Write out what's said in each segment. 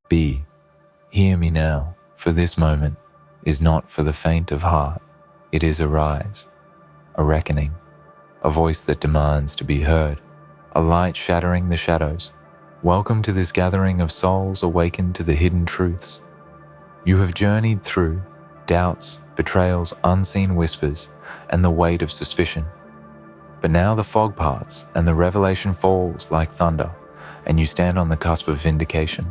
Be, hear me now, for this moment is not for the faint of heart. It is a rise, a reckoning, a voice that demands to be heard, a light shattering the shadows. Welcome to this gathering of souls awakened to the hidden truths. You have journeyed through doubts, betrayals, unseen whispers, and the weight of suspicion. But now the fog parts and the revelation falls like thunder, and you stand on the cusp of vindication.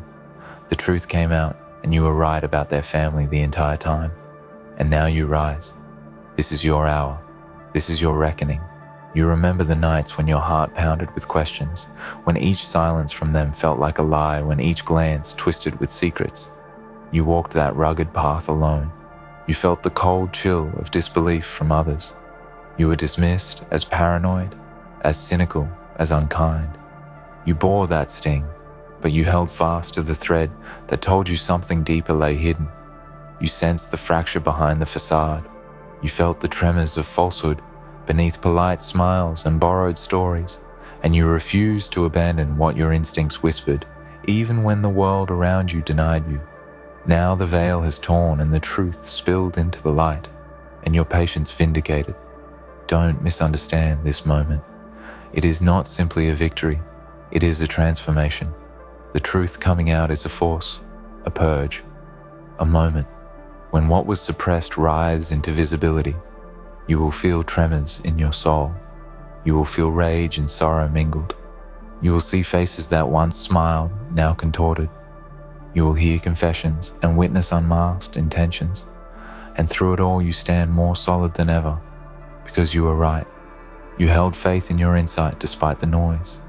The truth came out, and you were right about their family the entire time. And now you rise. This is your hour. This is your reckoning. You remember the nights when your heart pounded with questions, when each silence from them felt like a lie, when each glance twisted with secrets. You walked that rugged path alone. You felt the cold chill of disbelief from others. You were dismissed as paranoid, as cynical, as unkind. You bore that sting, but you held fast to the thread that told you something deeper lay hidden. You sensed the fracture behind the facade. You felt the tremors of falsehood beneath polite smiles and borrowed stories, and you refused to abandon what your instincts whispered, even when the world around you denied you. Now the veil has torn and the truth spilled into the light, and your patience vindicated. Don't misunderstand this moment. It is not simply a victory, it is a transformation. The truth coming out is a force, a purge, a moment when what was suppressed writhes into visibility. You will feel tremors in your soul. You will feel rage and sorrow mingled. You will see faces that once smiled, now contorted. You will hear confessions and witness unmasked intentions. And through it all, you stand more solid than ever, because you were right. You held faith in your insight despite the noise.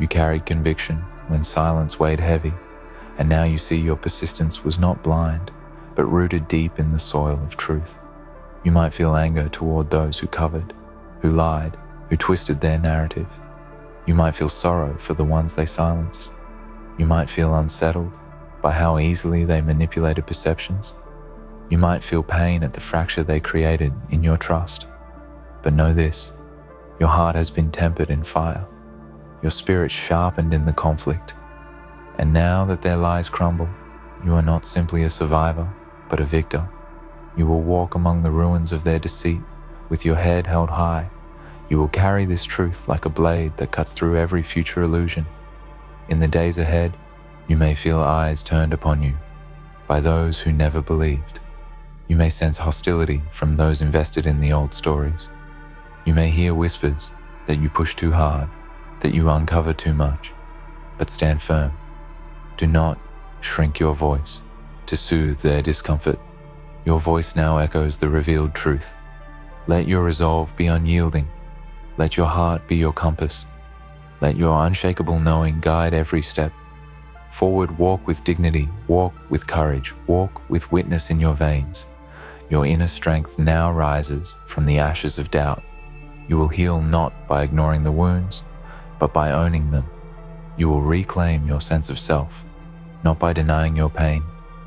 You carried conviction when silence weighed heavy, and now you see your persistence was not blind, but rooted deep in the soil of truth. You might feel anger toward those who covered, who lied, who twisted their narrative. You might feel sorrow for the ones they silenced. You might feel unsettled by how easily they manipulated perceptions. You might feel pain at the fracture they created in your trust. But know this, your heart has been tempered in fire, your spirit sharpened in the conflict. And now that their lies crumble, you are not simply a survivor, but a victor. You will walk among the ruins of their deceit with your head held high. You will carry this truth like a blade that cuts through every future illusion. In the days ahead, you may feel eyes turned upon you by those who never believed. You may sense hostility from those invested in the old stories. You may hear whispers that you push too hard, that you uncover too much. But stand firm. Do not shrink your voice to soothe their discomfort. Your voice now echoes the revealed truth. Let your resolve be unyielding. Let your heart be your compass. Let your unshakable knowing guide every step. Forward, walk with dignity, walk with courage, walk with witness in your veins. Your inner strength now rises from the ashes of doubt. You will heal not by ignoring the wounds, but by owning them. You will reclaim your sense of self, not by denying your pain,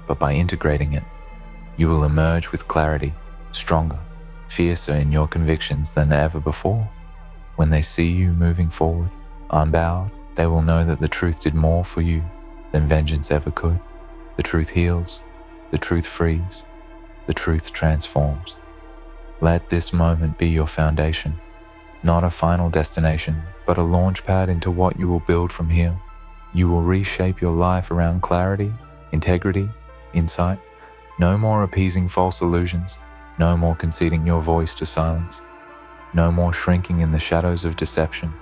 but by integrating it. You will emerge with clarity, stronger, fiercer in your convictions than ever before. When they see you moving forward, unbowed, they will know that the truth did more for you than vengeance ever could. The truth heals, the truth frees, the truth transforms. Let this moment be your foundation, not a final destination, but a launch pad into what you will build from here. You will reshape your life around clarity, integrity, insight. No more appeasing false illusions, no more conceding your voice to silence, no more shrinking in the shadows of deception.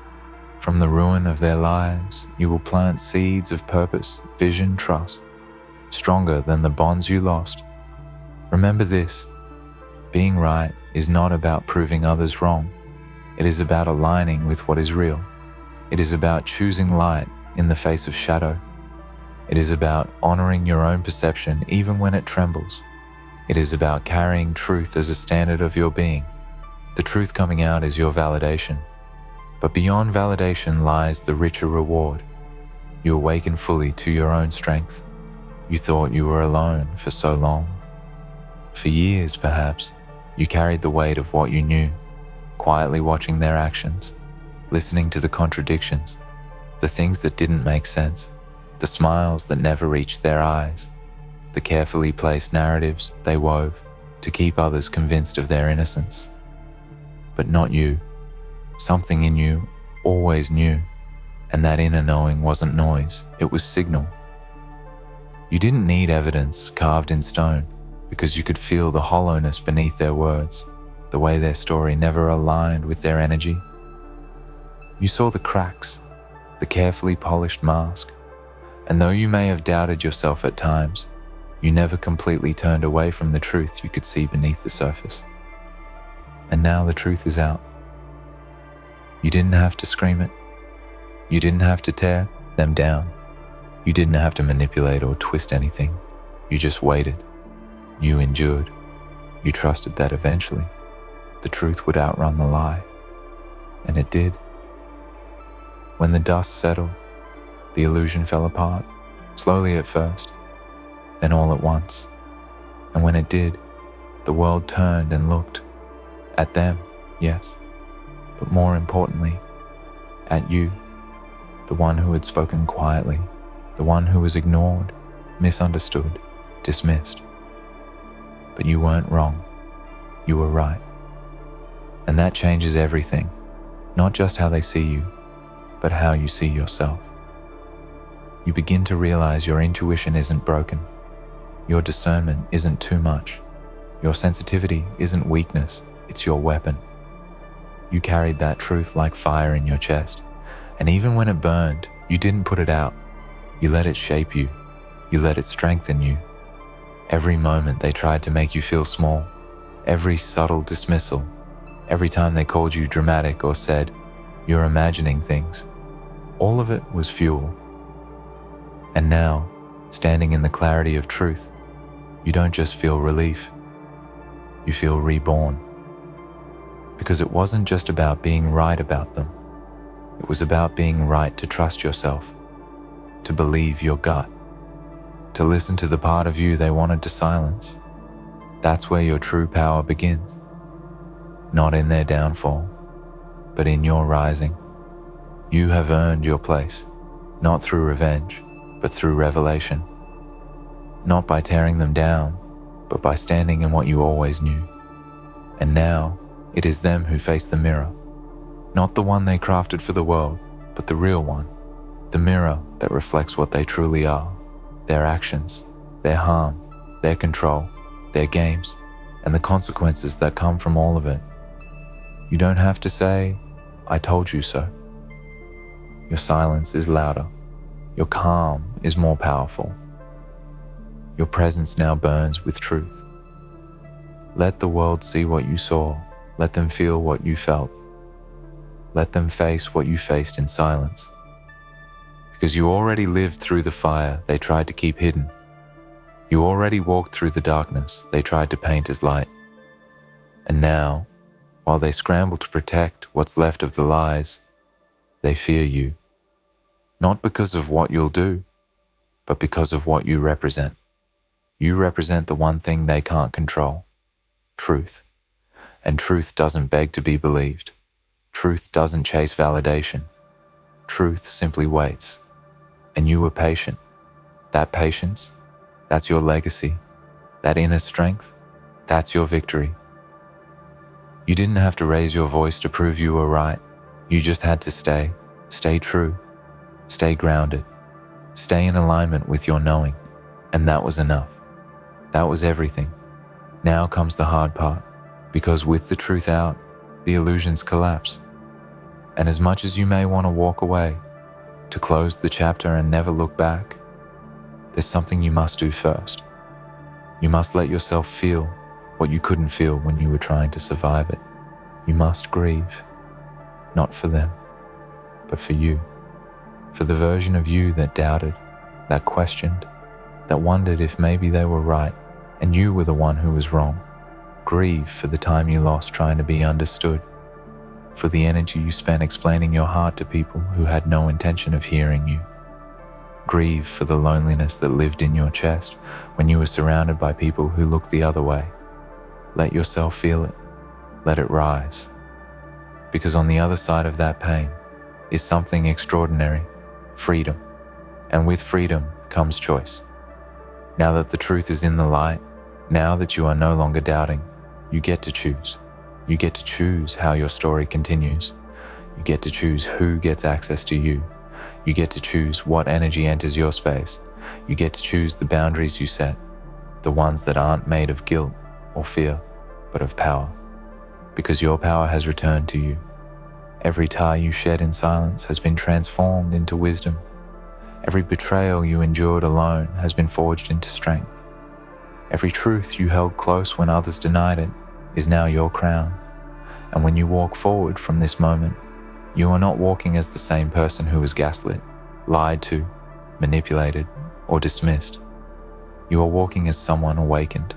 From the ruin of their lives, you will plant seeds of purpose, vision, trust, stronger than the bonds you lost. Remember this, being right is not about proving others wrong. It is about aligning with what is real. It is about choosing light in the face of shadow. It is about honoring your own perception even when it trembles. It is about carrying truth as a standard of your being. The truth coming out is your validation. But beyond validation lies the richer reward. You awaken fully to your own strength. You thought you were alone for so long. For years, perhaps, you carried the weight of what you knew, quietly watching their actions, listening to the contradictions, the things that didn't make sense, the smiles that never reached their eyes, the carefully placed narratives they wove to keep others convinced of their innocence. But not you. Something in you always knew, and that inner knowing wasn't noise, it was signal. You didn't need evidence carved in stone because you could feel the hollowness beneath their words, the way their story never aligned with their energy. You saw the cracks, the carefully polished mask, and though you may have doubted yourself at times, you never completely turned away from the truth you could see beneath the surface. And now the truth is out. You didn't have to scream it. You didn't have to tear them down. You didn't have to manipulate or twist anything. You just waited. You endured. You trusted that eventually the truth would outrun the lie. And it did. When the dust settled, the illusion fell apart, slowly at first, then all at once. And when it did, the world turned and looked at them, yes, but more importantly, at you, the one who had spoken quietly, the one who was ignored, misunderstood, dismissed. But you weren't wrong. You were right. And that changes everything, not just how they see you, but how you see yourself. You begin to realize your intuition isn't broken. Your discernment isn't too much. Your sensitivity isn't weakness, it's your weapon. You carried that truth like fire in your chest, and even when it burned, you didn't put it out. You let it shape you. You let it strengthen you. Every moment they tried to make you feel small, every subtle dismissal, every time they called you dramatic or said, "You're imagining things," all of it was fuel. And now, standing in the clarity of truth, you don't just feel relief, you feel reborn. Because it wasn't just about being right about them. It was about being right to trust yourself, to believe your gut, to listen to the part of you they wanted to silence. That's where your true power begins. Not in their downfall, but in your rising. You have earned your place, not through revenge, but through revelation. Not by tearing them down, but by standing in what you always knew. And now, it is them who face the mirror. Not the one they crafted for the world, but the real one. The mirror that reflects what they truly are. Their actions, their harm, their control, their games, and the consequences that come from all of it. You don't have to say, "I told you so." Your silence is louder. Your calm is more powerful. Your presence now burns with truth. Let the world see what you saw. Let them feel what you felt. Let them face what you faced in silence. Because you already lived through the fire they tried to keep hidden. You already walked through the darkness they tried to paint as light. And now, while they scramble to protect what's left of the lies, they fear you. Not because of what you'll do, but because of what you represent. You represent the one thing they can't control, truth. And truth doesn't beg to be believed. Truth doesn't chase validation. Truth simply waits. And you were patient. That patience, that's your legacy. That inner strength, that's your victory. You didn't have to raise your voice to prove you were right. You just had to stay true, stay grounded, stay in alignment with your knowing. And that was enough. That was everything. Now comes the hard part, because with the truth out, the illusions collapse. And as much as you may want to walk away, to close the chapter and never look back, there's something you must do first. You must let yourself feel what you couldn't feel when you were trying to survive it. You must grieve, not for them, but for you, for the version of you that doubted, that questioned, that wondered if maybe they were right and you were the one who was wrong. Grieve for the time you lost trying to be understood, for the energy you spent explaining your heart to people who had no intention of hearing you. Grieve for the loneliness that lived in your chest when you were surrounded by people who looked the other way. Let yourself feel it. Let it rise. Because on the other side of that pain is something extraordinary, freedom. And with freedom comes choice. Now that the truth is in the light, now that you are no longer doubting, you get to choose. You get to choose how your story continues. You get to choose who gets access to you. You get to choose what energy enters your space. You get to choose the boundaries you set, the ones that aren't made of guilt or fear, but of power. Because your power has returned to you. Every tear you shed in silence has been transformed into wisdom. Every betrayal you endured alone has been forged into strength. Every truth you held close when others denied it is now your crown. And when you walk forward from this moment, you are not walking as the same person who was gaslit, lied to, manipulated, or dismissed. You are walking as someone awakened.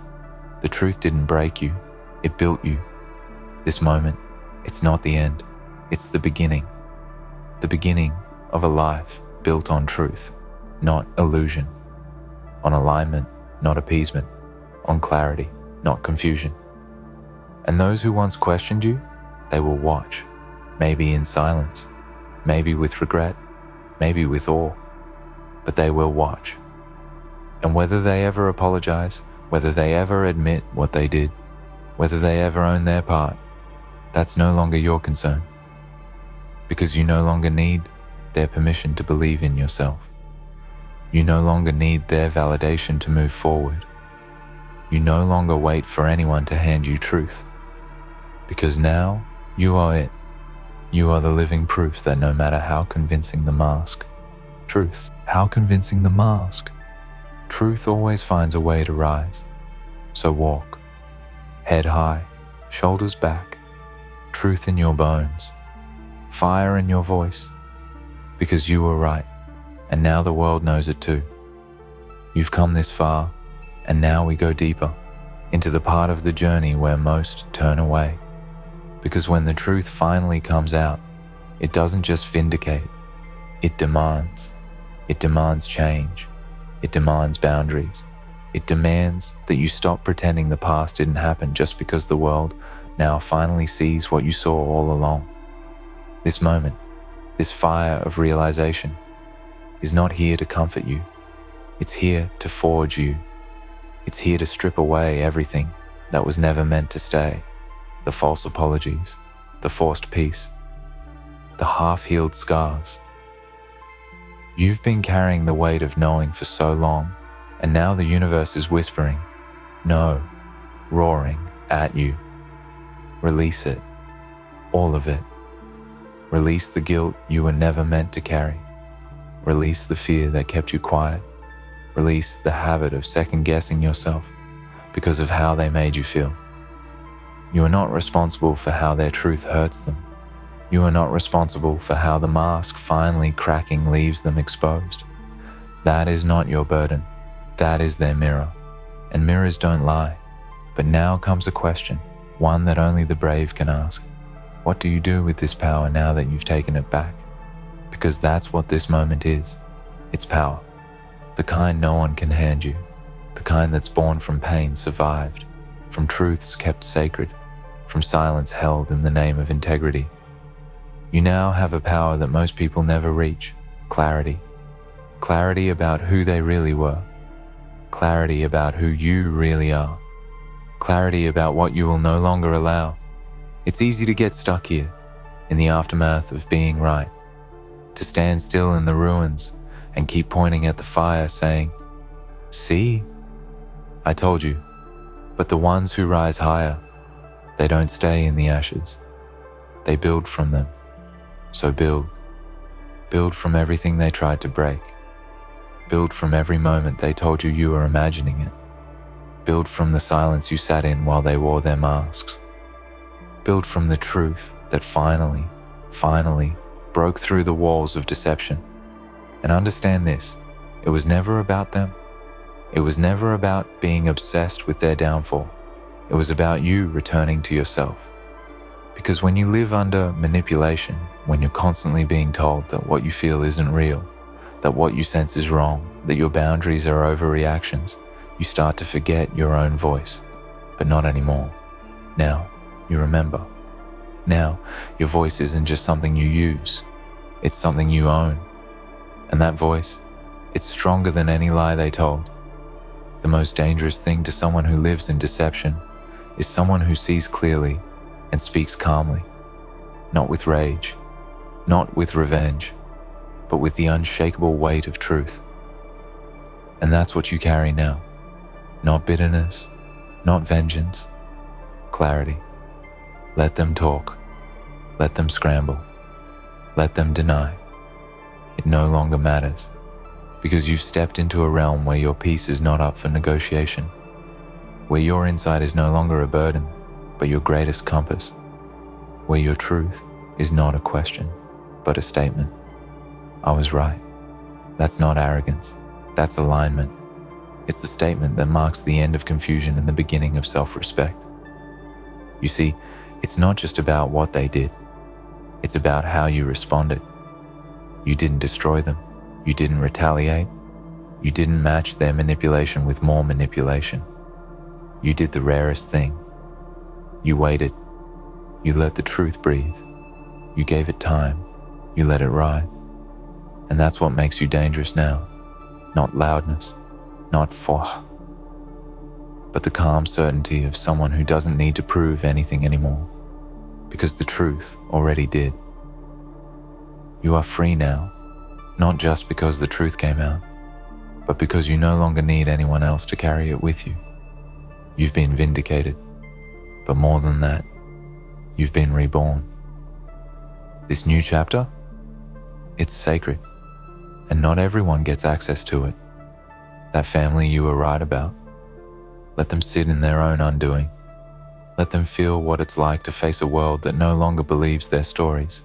The truth didn't break you, it built you. This moment, it's not the end, it's the beginning. The beginning of a life built on truth, not illusion. On alignment, not appeasement. On clarity, not confusion. And those who once questioned you, they will watch. Maybe in silence, maybe with regret, maybe with awe, but they will watch. And whether they ever apologize, whether they ever admit what they did, whether they ever own their part, that's no longer your concern, because you no longer need their permission to believe in yourself. You no longer need their validation to move forward. You no longer wait for anyone to hand you truth, because now you are it. You are the living proof that no matter how convincing the mask, truth, how convincing the mask, truth always finds a way to rise. So walk, head high, shoulders back, truth in your bones, fire in your voice, because you were right, and now the world knows it too. You've come this far, and now we go deeper into the part of the journey where most turn away. Because when the truth finally comes out, it doesn't just vindicate, it demands. It demands change. It demands boundaries. It demands that you stop pretending the past didn't happen just because the world now finally sees what you saw all along. This moment, this fire of realization, is not here to comfort you. It's here to forge you. It's here to strip away everything that was never meant to stay. The false apologies, the forced peace, the half-healed scars. You've been carrying the weight of knowing for so long, and now the universe is whispering, no, roaring at you. Release it, all of it. Release the guilt you were never meant to carry. Release the fear that kept you quiet. Release the habit of second-guessing yourself because of how they made you feel. You are not responsible for how their truth hurts them. You are not responsible for how the mask finally cracking leaves them exposed. That is not your burden. That is their mirror. And mirrors don't lie. But now comes a question, one that only the brave can ask. What do you do with this power now that you've taken it back? Because that's what this moment is. It's power. The kind no one can hand you. The kind that's born from pain survived, from truths kept sacred, from silence held in the name of integrity. You now have a power that most people never reach. Clarity. Clarity about who they really were. Clarity about who you really are. Clarity about what you will no longer allow. It's easy to get stuck here, in the aftermath of being right. To stand still in the ruins and keep pointing at the fire saying, "See? I told you." But the ones who rise higher, they don't stay in the ashes. They build from them. So build. Build from everything they tried to break. Build from every moment they told you you were imagining it. Build from the silence you sat in while they wore their masks. Build from the truth that finally broke through the walls of deception. And understand this, it was never about them. It was never about being obsessed with their downfall. It was about you returning to yourself. Because when you live under manipulation, when you're constantly being told that what you feel isn't real, that what you sense is wrong, that your boundaries are overreactions, you start to forget your own voice. But not anymore. Now, you remember. Now, your voice isn't just something you use, it's something you own. And that voice, It's stronger than any lie they told. The most dangerous thing to someone who lives in deception is someone who sees clearly and speaks calmly, not with rage, not with revenge, but with the unshakable weight of truth. And that's what you carry now. Not bitterness, not vengeance, clarity. Let them talk. Let them scramble. Let them deny. It no longer matters, because you've stepped into a realm where your peace is not up for negotiation, where your insight is no longer a burden, but your greatest compass, where your truth is not a question, but a statement. I was right. That's not arrogance. That's alignment. It's the statement that marks the end of confusion and the beginning of self-respect. You see, it's not just about what they did. It's about how you responded. You didn't destroy them. You didn't retaliate. You didn't match their manipulation with more manipulation. You did the rarest thing. You waited. You let the truth breathe. You gave it time. You let it ride. And that's what makes you dangerous now. Not loudness, not force, but the calm certainty of someone who doesn't need to prove anything anymore, because the truth already did. You are free now, not just because the truth came out, but because you no longer need anyone else to carry it with you. You've been vindicated, but more than that, you've been reborn. This new chapter, it's sacred, and not everyone gets access to it. That family you were right about, let them sit in their own undoing. Let them feel what it's like to face a world that no longer believes their stories.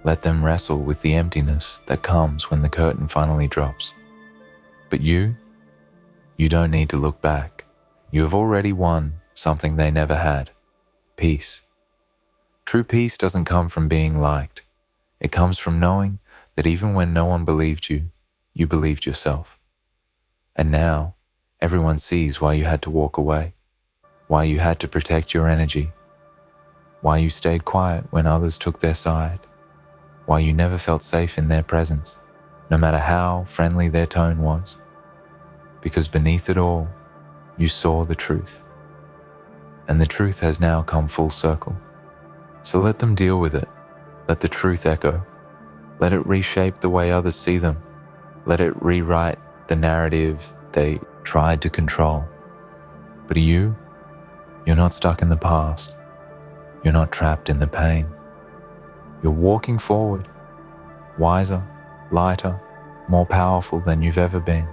Let them wrestle with the emptiness that comes when the curtain finally drops. But you don't need to look back. You have already won something they never had: peace. True peace doesn't come from being liked. It comes from knowing that even when no one believed you, you believed yourself. And now, everyone sees why you had to walk away, why you had to protect your energy, why you stayed quiet when others took their side, why you never felt safe in their presence, no matter how friendly their tone was. Because beneath it all, you saw the truth. And the truth has now come full circle. So let them deal with it. Let the truth echo. Let it reshape the way others see them. Let it rewrite the narrative they tried to control. But you're not stuck in the past. You're not trapped in the pain. You're walking forward, wiser, lighter, more powerful than you've ever been.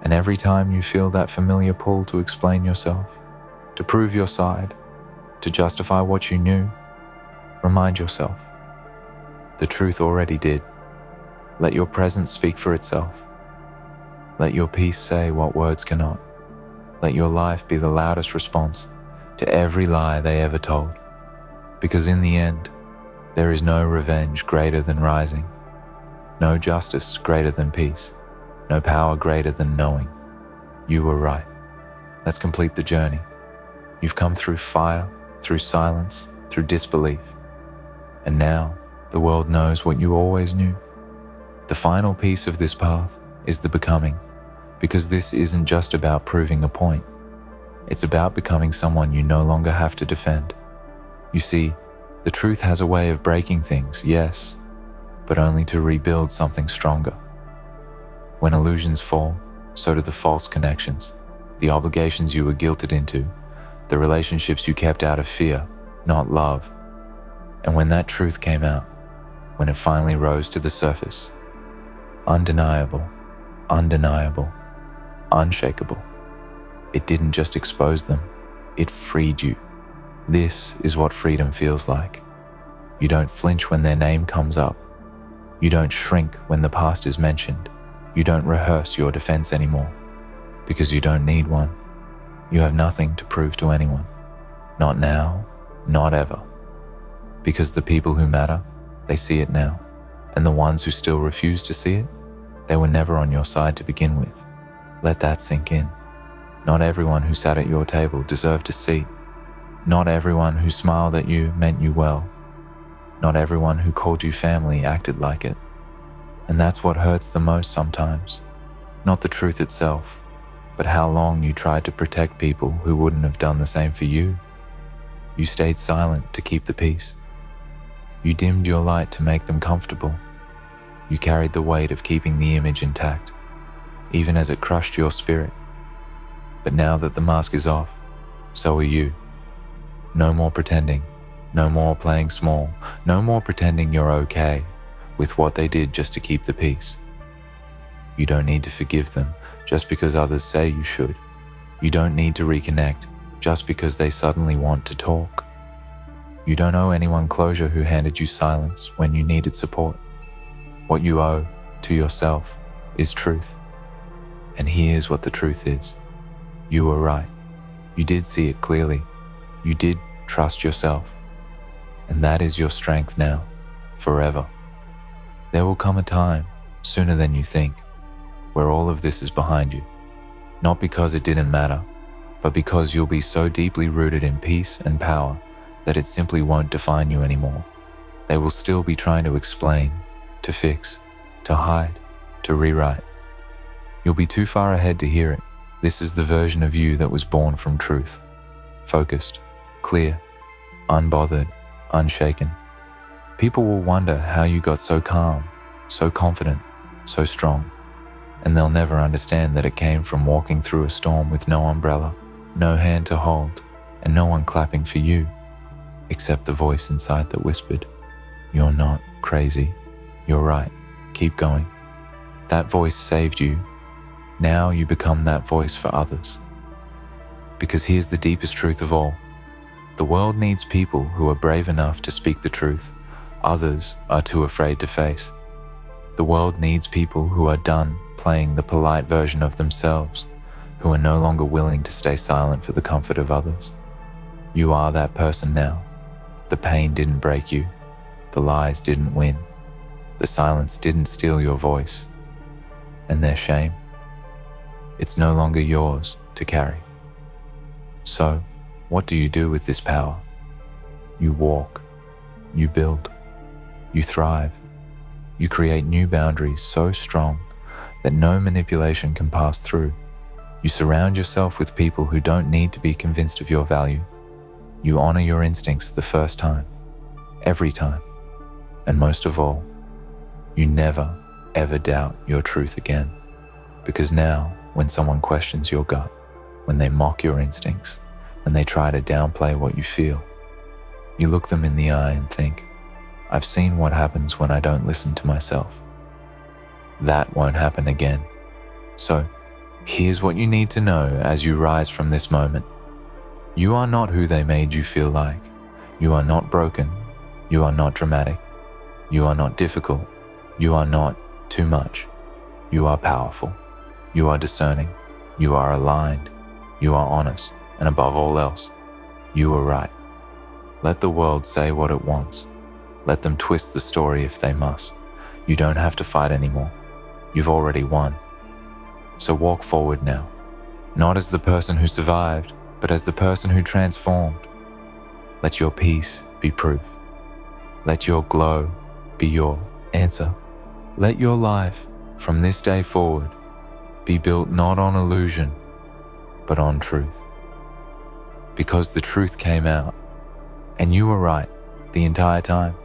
And every time you feel that familiar pull to explain yourself, to prove your side, to justify what you knew, remind yourself, the truth already did. Let your presence speak for itself. Let your peace say what words cannot. Let your life be the loudest response to every lie they ever told. Because in the end, there is no revenge greater than rising, no justice greater than peace, no power greater than knowing. You were right. Let's complete the journey. You've come through fire, through silence, through disbelief. And now, the world knows what you always knew. The final piece of this path is the becoming, because this isn't just about proving a point. It's about becoming someone you no longer have to defend. You see, the truth has a way of breaking things, yes, but only to rebuild something stronger. When illusions fall, so do the false connections, the obligations you were guilted into, the relationships you kept out of fear, not love. And when that truth came out, when it finally rose to the surface, undeniable, unshakable, it didn't just expose them, it freed you. This is what freedom feels like. You don't flinch when their name comes up. You don't shrink when the past is mentioned. You don't rehearse your defense anymore, because you don't need one. You have nothing to prove to anyone. Not now, not ever. Because the people who matter, they see it now. And the ones who still refuse to see it, they were never on your side to begin with. Let that sink in. Not everyone who sat at your table deserved a seat. Not everyone who smiled at you meant you well. Not everyone who called you family acted like it. And that's what hurts the most sometimes. Not the truth itself, but how long you tried to protect people who wouldn't have done the same for you. You stayed silent to keep the peace. You dimmed your light to make them comfortable. You carried the weight of keeping the image intact, even as it crushed your spirit. But now that the mask is off, so are you. No more pretending, no more playing small, no more pretending you're okay with what they did just to keep the peace. You don't need to forgive them just because others say you should. You don't need to reconnect just because they suddenly want to talk. You don't owe anyone closure who handed you silence when you needed support. What you owe to yourself is truth. And here's what the truth is. You were right. You did see it clearly. You did trust yourself. And that is your strength now, forever. There will come a time, sooner than you think, where all of this is behind you. Not because it didn't matter, but because you'll be so deeply rooted in peace and power that it simply won't define you anymore. They will still be trying to explain, to fix, to hide, to rewrite. You'll be too far ahead to hear it. This is the version of you that was born from truth. Focused, clear, unbothered, unshaken. People will wonder how you got so calm, so confident, so strong. And they'll never understand that it came from walking through a storm with no umbrella, no hand to hold, and no one clapping for you, except the voice inside that whispered, "You're not crazy. You're right. Keep going." That voice saved you. Now you become that voice for others. Because here's the deepest truth of all. The world needs people who are brave enough to speak the truth. Others are too afraid to face. The world needs people who are done playing the polite version of themselves, who are no longer willing to stay silent for the comfort of others. You are that person now. The pain didn't break you. The lies didn't win. The silence didn't steal your voice. And their shame, it's no longer yours to carry. So, what do you do with this power? You walk, you build, you thrive, you create new boundaries so strong that no manipulation can pass through. You surround yourself with people who don't need to be convinced of your value. You honor your instincts the first time, every time, and most of all, you never, ever doubt your truth again. Because now, when someone questions your gut, when they mock your instincts, when they try to downplay what you feel, you look them in the eye and think, I've seen what happens when I don't listen to myself. That won't happen again. So, here's what you need to know as you rise from this moment. You are not who they made you feel like. You are not broken. You are not dramatic. You are not difficult. You are not too much. You are powerful. You are discerning. You are aligned. You are honest. And above all else, you are right. Let the world say what it wants. Let them twist the story if they must. You don't have to fight anymore. You've already won. So walk forward now, not as the person who survived, but as the person who transformed. Let your peace be proof. Let your glow be your answer. Let your life from this day forward be built not on illusion, but on truth. Because the truth came out, and you were right the entire time.